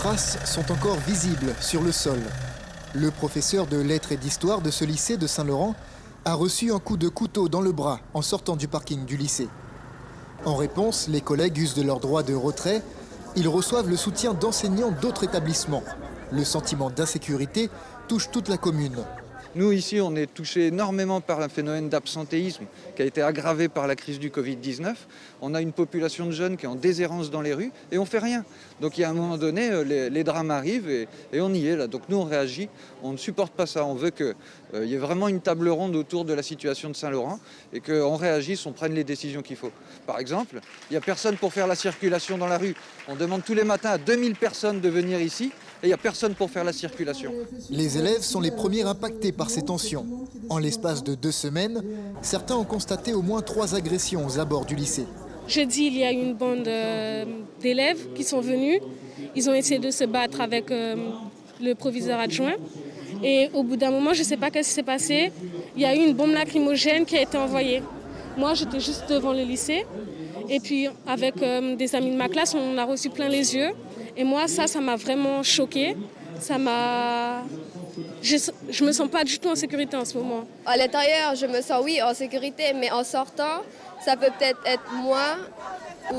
traces sont encore visibles sur le sol. Le professeur de lettres et d'histoire de ce lycée de Saint-Laurent a reçu un coup de couteau dans le bras en sortant du parking du lycée. En réponse, les collègues usent de leur droit de retrait. Ils reçoivent le soutien d'enseignants d'autres établissements. Le sentiment d'insécurité touche toute la commune. Nous, ici, on est touché énormément par un phénomène d'absentéisme qui a été aggravé par la crise du Covid-19. On a une population de jeunes qui est en déshérence dans les rues et on ne fait rien. Donc, il y a un moment donné, les drames arrivent et on y est là. Donc, nous, on réagit. On ne supporte pas ça. On veut qu'il y ait vraiment une table ronde autour de la situation de Saint-Laurent et qu'on réagisse, on prenne les décisions qu'il faut. Par exemple, il n'y a personne pour faire la circulation dans la rue. On demande tous les matins à 2000 personnes de venir ici. Et il n'y a personne pour faire la circulation. Les élèves sont les premiers impactés par ces tensions. En l'espace de 2 semaines, certains ont constaté au moins 3 agressions aux abords du lycée. Jeudi, il y a une bande d'élèves qui sont venus. Ils ont essayé de se battre avec le proviseur adjoint. Et au bout d'un moment, je ne sais pas ce qui s'est passé, il y a eu une bombe lacrymogène qui a été envoyée. Moi, j'étais juste devant le lycée. Et puis, avec des amis de ma classe, on a reçu plein les yeux. Et moi, ça m'a vraiment choquée. Je me sens pas du tout en sécurité en ce moment. À l'intérieur, je me sens, oui, en sécurité, mais en sortant, ça peut peut-être être moi ou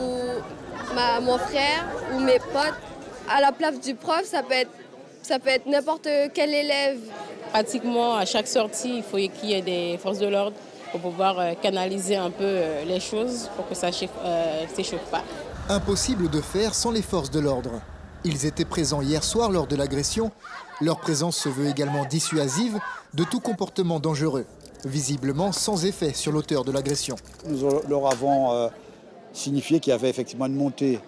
mon frère ou mes potes. À la place du prof, ça peut être n'importe quel élève. Pratiquement, à chaque sortie, il faut qu'il y ait des forces de l'ordre pour pouvoir canaliser un peu les choses pour que ça ne s'échauffe pas. Impossible de faire sans les forces de l'ordre. Ils étaient présents hier soir lors de l'agression. Leur présence se veut également dissuasive de tout comportement dangereux, visiblement sans effet sur l'auteur de l'agression. Nous leur avons signifié qu'il y avait effectivement une montée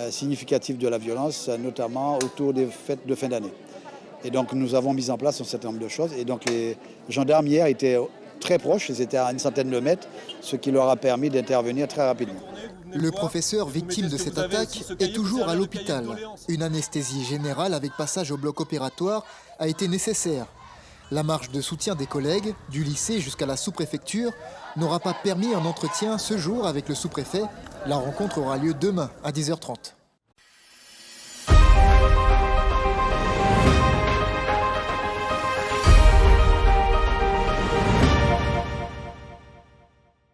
significative de la violence, notamment autour des fêtes de fin d'année. Et donc nous avons mis en place un certain nombre de choses. Et donc les gendarmes hier étaient très proches, ils étaient à une centaine de mètres, ce qui leur a permis d'intervenir très rapidement. Le professeur victime de cette attaque est toujours à l'hôpital. Une anesthésie générale avec passage au bloc opératoire a été nécessaire. La marche de soutien des collègues, du lycée jusqu'à la sous-préfecture, n'aura pas permis un entretien ce jour avec le sous-préfet. La rencontre aura lieu demain à 10h30.